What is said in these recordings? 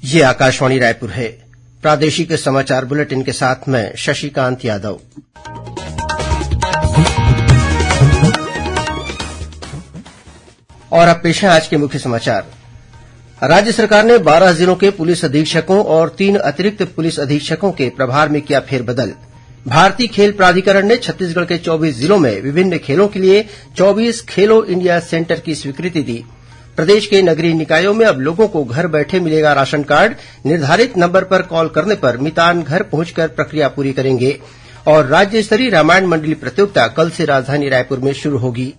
ये आकाशवाणी रायपुर है। प्रादेशिक समाचार बुलेटिन के साथ मैं शशिकांत यादव। और अब पेश है आज के मुख्य समाचार। राज्य सरकार ने 12 जिलों के पुलिस अधीक्षकों और 3 अतिरिक्त पुलिस अधीक्षकों के प्रभार में किया फेरबदल। भारतीय खेल प्राधिकरण ने छत्तीसगढ़ के 24 जिलों में विभिन्न खेलों के लिए 24 खेलो इंडिया सेंटर की स्वीकृति दी। प्रदेश के नगरीय निकायों में अब लोगों को घर बैठे मिलेगा राशन कार्ड। निर्धारित नंबर पर कॉल करने पर मितान घर पहुंचकर प्रक्रिया पूरी करेंगे। और राज्य स्तरीय रामायण मंडली प्रतियोगिता कल से राजधानी रायपुर में शुरू होगी।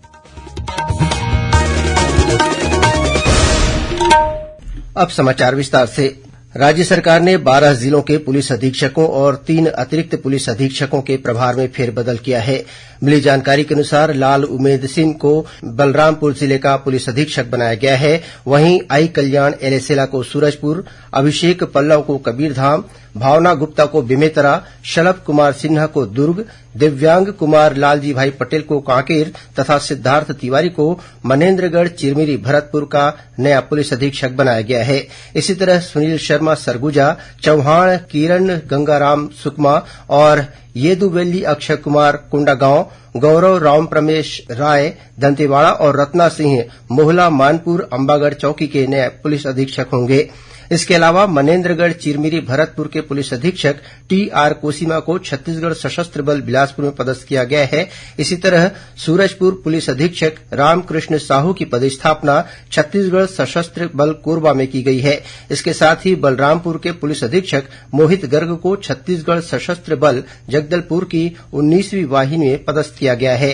अब समाचार विस्तार से। राज्य सरकार ने 12 जिलों के पुलिस अधीक्षकों और 3 अतिरिक्त पुलिस अधीक्षकों के प्रभार में फेरबदल किया है। मिली जानकारी के अनुसार लाल उमेद सिंह को बलरामपुर जिले का पुलिस अधीक्षक बनाया गया है। वहीं आई कल्याण एलेसेला को सूरजपुर, अभिषेक पल्लव को कबीरधाम, भावना गुप्ता को बेमेतरा, शलभ कुमार सिन्हा को दुर्ग, दिव्यांग कुमार लालजी भाई पटेल को कांकेर तथा सिद्धार्थ तिवारी को मनेन्द्रगढ़ चिरमिरी भरतपुर का नया पुलिस अधीक्षक बनाया गया है। इसी तरह सुनील शर्मा सरगुजा, चौहान किरण गंगाराम सुकमा और येदुवेल्ली अक्षय कुमार कोंडागांव, गौरव राम प्रमेश राय दंतेवाड़ा और रत्ना सिंह मोहला मानपुर अंबागढ़ चौकी के नए पुलिस अधीक्षक होंगे। इसके अलावा मनेन्द्रगढ़ चिरमिरी भरतपुर के पुलिस अधीक्षक टीआर कोसीमा को छत्तीसगढ़ सशस्त्र बल बिलासपुर में पदस्थ किया गया है। इसी तरह सूरजपुर पुलिस अधीक्षक रामकृष्ण साहू की पदस्थापना छत्तीसगढ़ सशस्त्र बल कोरबा में की गई है। इसके साथ ही बलरामपुर के पुलिस अधीक्षक मोहित गर्ग को छत्तीसगढ़ सशस्त्र बल जगदलपुर की 19वीं वाहिनी में पदस्थ किया गया है।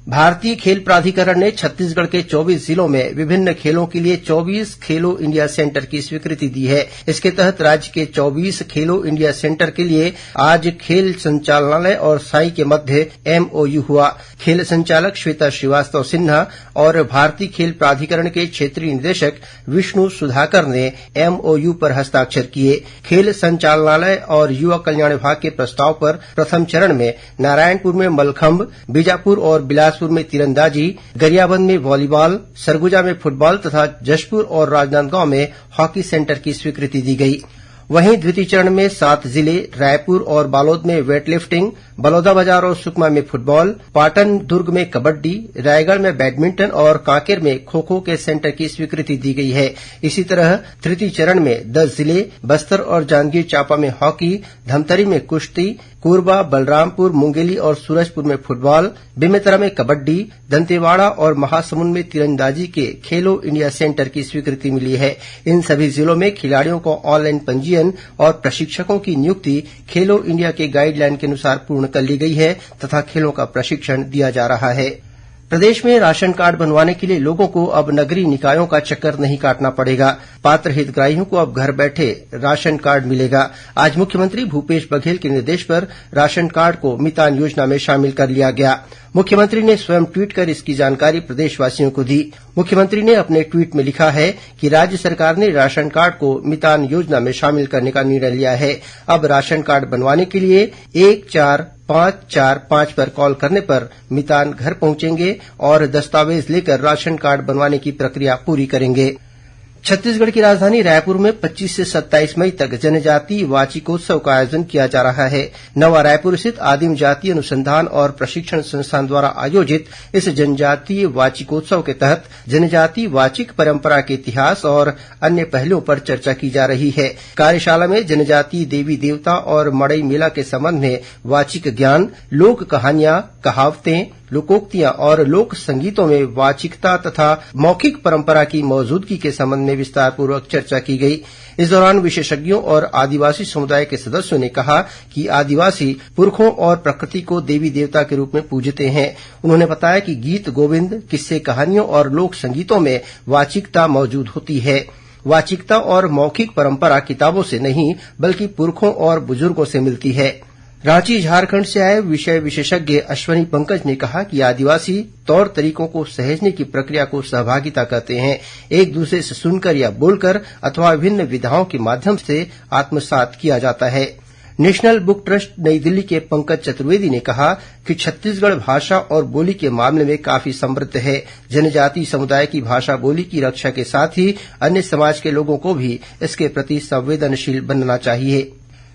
भारतीय खेल प्राधिकरण ने छत्तीसगढ़ के 24 जिलों में विभिन्न खेलों के लिए 24 खेलो इंडिया सेंटर की स्वीकृति दी है। इसके तहत राज्य के 24 खेलो इंडिया सेंटर के लिए आज खेल संचालनालय और साई के मध्य एमओयू हुआ। खेल संचालक श्वेता श्रीवास्तव सिन्हा और भारतीय खेल प्राधिकरण के क्षेत्रीय निदेशक विष्णु सुधाकर ने एमओयू पर हस्ताक्षर किए। खेल संचालनालय और युवा कल्याण विभाग के प्रस्ताव पर प्रथम चरण में नारायणपुर में मलखंभ, बीजापुर और बिलासपुर में तीरंदाजी, गरियाबंद में वॉलीबॉल, सरगुजा में फुटबॉल तथा जशपुर और राजनांदगांव में हॉकी सेंटर की स्वीकृति दी गई। वहीं द्वितीय चरण में 7 जिले रायपुर और बालोद में वेटलिफ्टिंग, बलौदाबाजार और सुकमा में फुटबॉल, पाटन दुर्ग में कबड्डी, रायगढ़ में बैडमिंटन और कांकेर में खो खो के सेंटर की स्वीकृति दी गई है। इसी तरह तृतीय चरण में 10 जिले बस्तर और जांजगीर चांपा में हॉकी, धमतरी में कुश्ती, कोरबा, बलरामपुर, मुंगेली और सूरजपुर में फुटबॉल, बेमेतरा में कबड्डी, दंतेवाड़ा और महासमुंद में तीरंदाजी के खेलो इंडिया सेंटर की स्वीकृति मिली है। इन सभी जिलों में खिलाड़ियों को ऑनलाइन पंजीयन और प्रशिक्षकों की नियुक्ति खेलो इंडिया के गाइडलाइन के अनुसार पूर्ण कर ली गई है तथा खेलों का प्रशिक्षण दिया जा रहा है। प्रदेश में राशन कार्ड बनवाने के लिए लोगों को अब नगरीय निकायों का चक्कर नहीं काटना पड़ेगा। पात्र हितग्राहियों को अब घर बैठे राशन कार्ड मिलेगा। आज मुख्यमंत्री भूपेश बघेल के निर्देश पर राशन कार्ड को मितान योजना में शामिल कर लिया गया। मुख्यमंत्री ने स्वयं ट्वीट कर इसकी जानकारी प्रदेशवासियों को दी। मुख्यमंत्री ने अपने ट्वीट में लिखा है कि राज्य सरकार ने राशन कार्ड को मितान योजना में शामिल करने का निर्णय लिया है। अब राशन कार्ड बनवाने के लिए 14545 पर कॉल करने पर मितान घर पहुंचेंगे और दस्तावेज लेकर राशन कार्ड बनवाने की प्रक्रिया पूरी करेंगे। छत्तीसगढ़ की राजधानी रायपुर में 25 से 27 मई तक जनजातीय वाचिकोत्सव का आयोजन किया जा रहा है। नवा रायपुर स्थित आदिम जाति अनुसंधान और प्रशिक्षण संस्थान द्वारा आयोजित इस जनजातीय वाचिकोत्सव के तहत जनजातीय वाचिक परंपरा के इतिहास और अन्य पहलुओं पर चर्चा की जा रही है। कार्यशाला में जनजातीय देवी देवता और मड़ई मेला के संबंध में वाचिक ज्ञान, लोक कहानियां, कहावतें, लोकोक्तियां और लोक संगीतों में वाचिकता तथा मौखिक परंपरा की मौजूदगी के संबंध में विस्तारपूर्वक चर्चा की गई। इस दौरान विशेषज्ञों और आदिवासी समुदाय के सदस्यों ने कहा कि आदिवासी पुरखों और प्रकृति को देवी देवता के रूप में पूजते हैं। उन्होंने बताया कि गीत गोविंद, किस्से कहानियों और लोक संगीतों में वाचिकता मौजूद होती है। वाचिकता और मौखिक परंपरा किताबों से नहीं बल्कि पुरखों और बुजुर्गों से मिलती है। रांची, झारखंड से आए विषय विशेषज्ञ अश्वनी पंकज ने कहा कि आदिवासी तौर तरीकों को सहेजने की प्रक्रिया को सहभागिता कहते हैं। एक दूसरे से सुनकर या बोलकर अथवा विभिन्न विधाओं के माध्यम से आत्मसात किया जाता है। नेशनल बुक ट्रस्ट नई दिल्ली के पंकज चतुर्वेदी ने कहा कि छत्तीसगढ़ भाषा और बोली के मामले में काफी समृद्ध है। जनजातीय समुदाय की भाषा बोली की रक्षा के साथ ही अन्य समाज के लोगों को भी इसके प्रति संवेदनशील बनना चाहिए।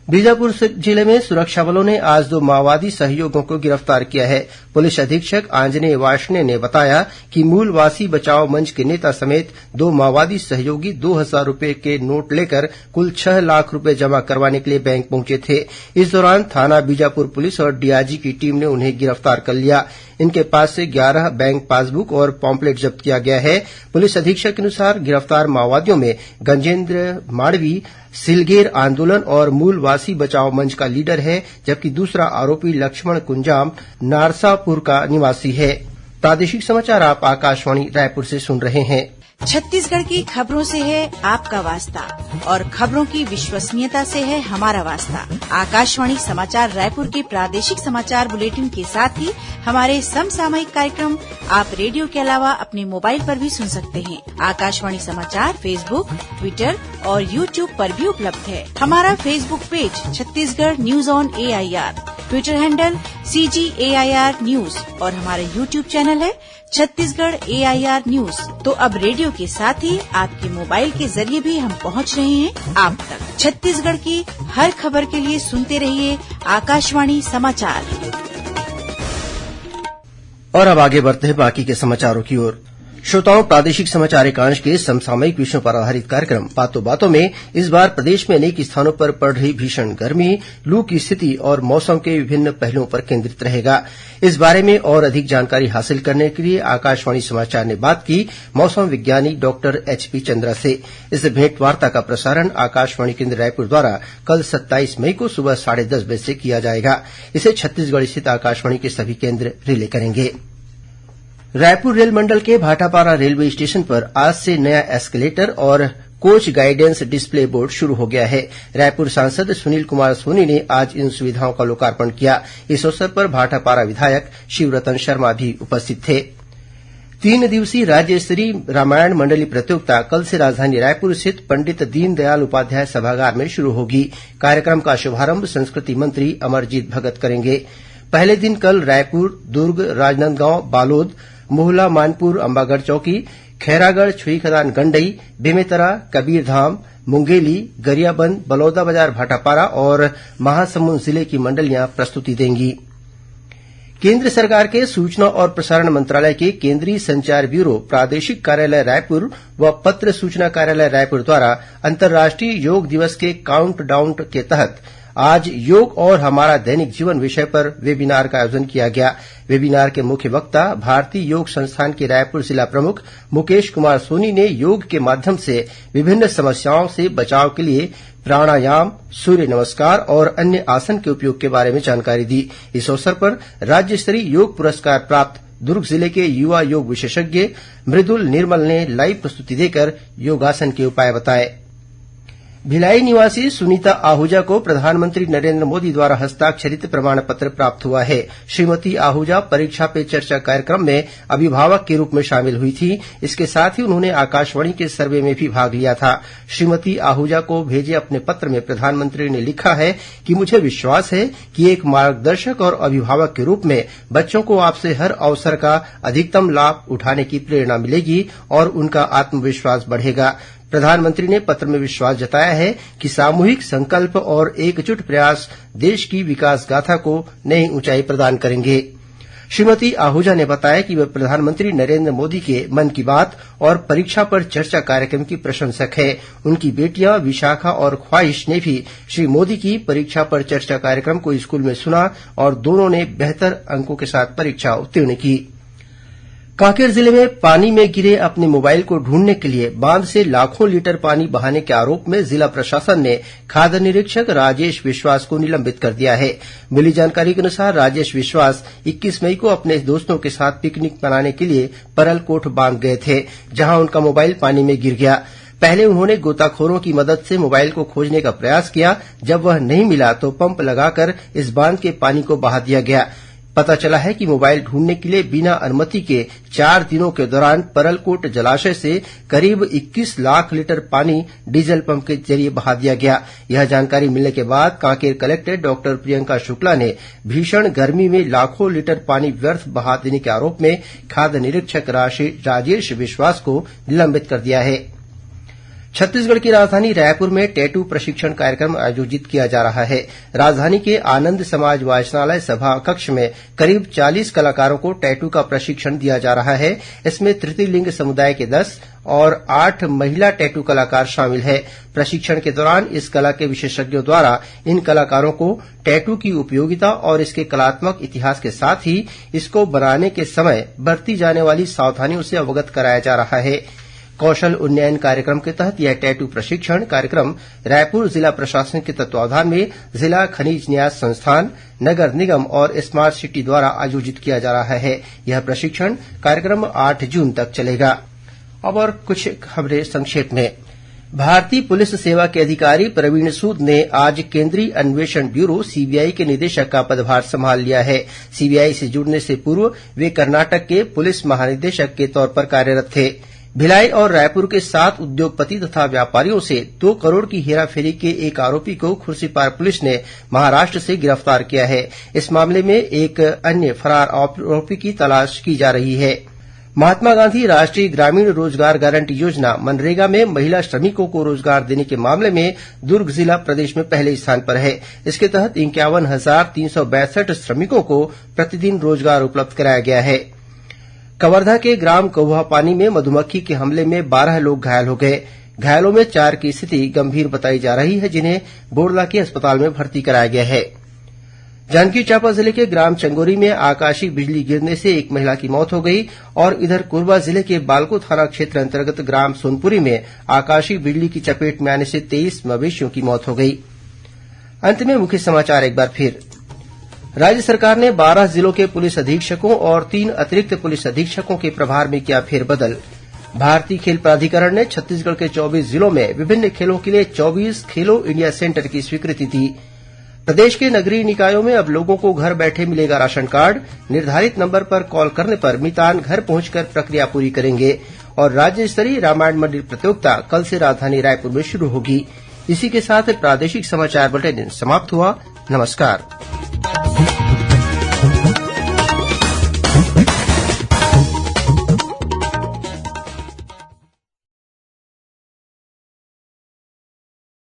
बीजापुर जिले में सुरक्षा बलों ने आज 2 माओवादी सहयोगियों को गिरफ्तार किया है। पुलिस अधीक्षक आंजनेय वार्ष्णेय ने बताया कि मूलवासी बचाव मंच के नेता समेत 2 माओवादी सहयोगी 2,000 रूपये के नोट लेकर कुल 6 लाख रूपये जमा करवाने के लिए बैंक पहुंचे थे। इस दौरान थाना बीजापुर पुलिस और डीआरजी की टीम ने उन्हें गिरफ्तार कर लिया। इनके पास से 11 बैंक पासबुक और पॉम्पलेट जब्त किया गया है। पुलिस अधीक्षक के अनुसार गिरफ्तार माओवादियों में गजेंद्र माड़वी सिलगेर आंदोलन और मूलवासी बचाव मंच का लीडर है, जबकि दूसरा आरोपी लक्ष्मण कुंजाम नारसापुर का निवासी है। प्रादेशिक समाचार आप आकाशवाणी रायपुर से सुन रहे हैं। छत्तीसगढ़ की खबरों से है आपका वास्ता और खबरों की विश्वसनीयता से है हमारा वास्ता। आकाशवाणी समाचार रायपुर के प्रादेशिक समाचार बुलेटिन के साथ ही हमारे समसामयिक कार्यक्रम आप रेडियो के अलावा अपने मोबाइल पर भी सुन सकते हैं। आकाशवाणी समाचार फेसबुक, ट्विटर और यूट्यूब पर भी उपलब्ध है। हमारा Facebook page Chhattisgarh news on AIR, Twitter handle CGAIR news और हमारा यूट्यूब चैनल है छत्तीसगढ़ AIR न्यूज। तो अब रेडियो के साथ ही आपके मोबाइल के जरिए भी हम पहुंच रहे हैं आप तक। छत्तीसगढ़ की हर खबर के लिए सुनते रहिए आकाशवाणी समाचार। और अब आगे बढ़ते हैं बाकी के समाचारों की ओर। श्रोताओं, प्रादेशिक समाचार एकांश के समसामयिक विषयों पर आधारित कार्यक्रम बातों बातों में इस बार प्रदेश में अनेक स्थानों पर पड़ रही भीषण गर्मी, लू की स्थिति और मौसम के विभिन्न पहलुओं पर केंद्रित रहेगा। इस बारे में और अधिक जानकारी हासिल करने के लिए आकाशवाणी समाचार ने बात की मौसम विज्ञानी डॉक्टर HP चंद्रा से। इस भेंटवार्ता का प्रसारण आकाशवाणी केंद्र रायपुर द्वारा कल 27 मई को सुबह 10:30 बजे से किया जाएगा। इसे छत्तीसगढ़ स्थित आकाशवाणी के सभी केंद्र रिले करेंगे। रायपुर रेल मंडल के भाटापारा रेलवे स्टेशन पर आज से नया एस्केलेटर और कोच गाइडेंस डिस्प्ले बोर्ड शुरू हो गया है। रायपुर सांसद सुनील कुमार सोनी ने आज इन सुविधाओं का लोकार्पण किया। इस अवसर पर भाटापारा विधायक शिवरतन शर्मा भी उपस्थित थे। 3 दिवसीय राज्य स्तरीय रामायण मंडली प्रतियोगिता कल से राजधानी रायपुर स्थित पंडित दीनदयाल उपाध्याय सभागार में शुरू होगी। कार्यक्रम का शुभारंभ संस्कृति मंत्री अमरजीत भगत करेंगे। पहले दिन कल रायपुर, दुर्ग, राजनांदगांव, बालोद, मोहला, मानपुर, अंबागढ़ चौकी, खैरागढ़, छुईखदान, गंडई, बेमेतरा, कबीरधाम, मुंगेली, गरियाबंद, बलौदाबाजार, भाटापारा और महासमुंद जिले की मंडलियां प्रस्तुति देंगी। केंद्र सरकार के सूचना और प्रसारण मंत्रालय के केंद्रीय संचार ब्यूरो, प्रादेशिक कार्यालय रायपुर व पत्र सूचना कार्यालय रायपुर द्वारा अंतर्राष्ट्रीय योग दिवस के काउंट डाउन के तहत आज योग और हमारा दैनिक जीवन विषय पर वेबिनार का आयोजन किया गया। वेबिनार के मुख्य वक्ता भारतीय योग संस्थान के रायपुर जिला प्रमुख मुकेश कुमार सोनी ने योग के माध्यम से विभिन्न समस्याओं से बचाव के लिए प्राणायाम, सूर्य नमस्कार और अन्य आसन के उपयोग के बारे में जानकारी दी। इस अवसर पर राज्य स्तरीय योग पुरस्कार प्राप्त दुर्ग जिले के युवा योग विशेषज्ञ मृदुल निर्मल ने लाइव प्रस्तुति देकर योगासन के उपाय बताए। भिलाई निवासी सुनीता आहूजा को प्रधानमंत्री नरेंद्र मोदी द्वारा हस्ताक्षरित प्रमाण पत्र प्राप्त हुआ है। श्रीमती आहूजा परीक्षा पे चर्चा कार्यक्रम में अभिभावक के रूप में शामिल हुई थी। इसके साथ ही उन्होंने आकाशवाणी के सर्वे में भी भाग लिया था। श्रीमती आहूजा को भेजे अपने पत्र में प्रधानमंत्री ने लिखा है कि मुझे विश्वास है कि एक मार्गदर्शक और अभिभावक के रूप में बच्चों को आपसे हर अवसर का अधिकतम लाभ उठाने की प्रेरणा मिलेगी और उनका आत्मविश्वास बढ़ेगा। प्रधानमंत्री ने पत्र में विश्वास जताया है कि सामूहिक संकल्प और एकजुट प्रयास देश की विकास गाथा को नई ऊंचाई प्रदान करेंगे। श्रीमती आहूजा ने बताया कि वे प्रधानमंत्री नरेंद्र मोदी के मन की बात और परीक्षा पर चर्चा कार्यक्रम की प्रशंसक है। उनकी बेटियां विशाखा और ख्वाहिश ने भी श्री मोदी की परीक्षा पर चर्चा कार्यक्रम को स्कूल में सुना और दोनों ने बेहतर अंकों के साथ परीक्षा उत्तीर्ण की। कांकेर जिले में पानी में गिरे अपने मोबाइल को ढूंढने के लिए बांध से लाखों लीटर पानी बहाने के आरोप में जिला प्रशासन ने खाद्य निरीक्षक राजेश विश्वास को निलंबित कर दिया है। मिली जानकारी के अनुसार राजेश विश्वास 21 मई को अपने दोस्तों के साथ पिकनिक मनाने के लिए परलकोट बांध गए थे, जहां उनका मोबाइल पानी में गिर गया। पहले उन्होंने गोताखोरों की मदद से मोबाइल को खोजने का प्रयास किया। जब वह नहीं मिला तो पंप लगाकर इस बांध के पानी को बहा दिया गया। पता चला है कि मोबाइल ढूंढने के लिए बिना अनुमति के 4 दिनों के दौरान परलकोट जलाशय से करीब 21 लाख लीटर पानी डीजल पंप के जरिए बहा दिया गया। यह जानकारी मिलने के बाद कांकेर कलेक्टर डॉक्टर प्रियंका शुक्ला ने भीषण गर्मी में लाखों लीटर पानी व्यर्थ बहा देने के आरोप में खाद्य निरीक्षक राजेश विश्वास को निलंबित कर दिया है। छत्तीसगढ़ की राजधानी रायपुर में टैटू प्रशिक्षण कार्यक्रम आयोजित किया जा रहा है। राजधानी के आनंद समाज वाचनालय सभा कक्ष में करीब 40 कलाकारों को टैटू का प्रशिक्षण दिया जा रहा है। इसमें तृतीय लिंग समुदाय के 10 और 8 महिला टैटू कलाकार शामिल है। प्रशिक्षण के दौरान इस कला के विशेषज्ञों द्वारा इन कलाकारों को टैटू की उपयोगिता और इसके कलात्मक इतिहास के साथ ही इसको बनाने के समय बरती जाने वाली सावधानियों से अवगत कराया जा रहा है। कौशल उन्नयन कार्यक्रम के तहत यह टैटू प्रशिक्षण कार्यक्रम रायपुर जिला प्रशासन के तत्वावधान में जिला खनिज न्यास संस्थान, नगर निगम और स्मार्ट सिटी द्वारा आयोजित किया जा रहा है। यह प्रशिक्षण कार्यक्रम 8 जून तक चलेगा। अब और कुछ खबरें संक्षेप में। भारतीय पुलिस सेवा के अधिकारी प्रवीण सूद ने आज केंद्रीय अन्वेषण ब्यूरो सीबीआई के निदेशक का पदभार संभाल लिया है। सीबीआई से जुड़ने से पूर्व वे कर्नाटक के पुलिस महानिदेशक के तौर पर कार्यरत थे। भिलाई और रायपुर के 7 उद्योगपति तथा व्यापारियों से 2 करोड़ की हेराफेरी के एक आरोपी को खुर्सीपार पुलिस ने महाराष्ट्र से गिरफ्तार किया है। इस मामले में एक अन्य फरार आरोपी की तलाश की जा रही है। महात्मा गांधी राष्ट्रीय ग्रामीण रोजगार गारंटी योजना मनरेगा में महिला श्रमिकों को रोजगार देने के मामले में दुर्ग जिला प्रदेश में पहले स्थान पर है। इसके तहत 51,362 श्रमिकों को प्रतिदिन रोजगार उपलब्ध कराया गया है। कवर्धा के ग्राम कौहापानी में मधुमक्खी के हमले में 12 लोग घायल हो गए। घायलों में 4 की स्थिति गंभीर बताई जा रही है, जिन्हें बोड़ला के अस्पताल में भर्ती कराया गया है। जांजगीर चांपा जिले के ग्राम चंगोरी में आकाशीय बिजली गिरने से एक महिला की मौत हो गई और इधर कोरबा जिले के बालको थाना क्षेत्र अंतर्गत ग्राम सोनपुरी में आकाशीय बिजली की चपेट में आने से 23 मवेशियों की मौत हो गई। अंत में मुख्य समाचार एक बार फिर। राज्य सरकार ने 12 जिलों के पुलिस अधीक्षकों और 3 अतिरिक्त पुलिस अधीक्षकों के प्रभार में किया फेरबदल। भारतीय खेल प्राधिकरण ने छत्तीसगढ़ के 24 जिलों में विभिन्न खेलों के लिए 24 खेलो इंडिया सेंटर की स्वीकृति दी। प्रदेश के नगरीय निकायों में अब लोगों को घर बैठे मिलेगा राशन कार्ड। निर्धारित नंबर पर कॉल करने पर मितान घर पहुंचकर प्रक्रिया पूरी करेंगे। और राज्य स्तरीय रामायण मंदिर प्रतियोगिता कल से राजधानी रायपुर में शुरू होगी। इसी के साथ प्रादेशिक समाचार बुलेटिन समाप्त हुआ। नमस्कार।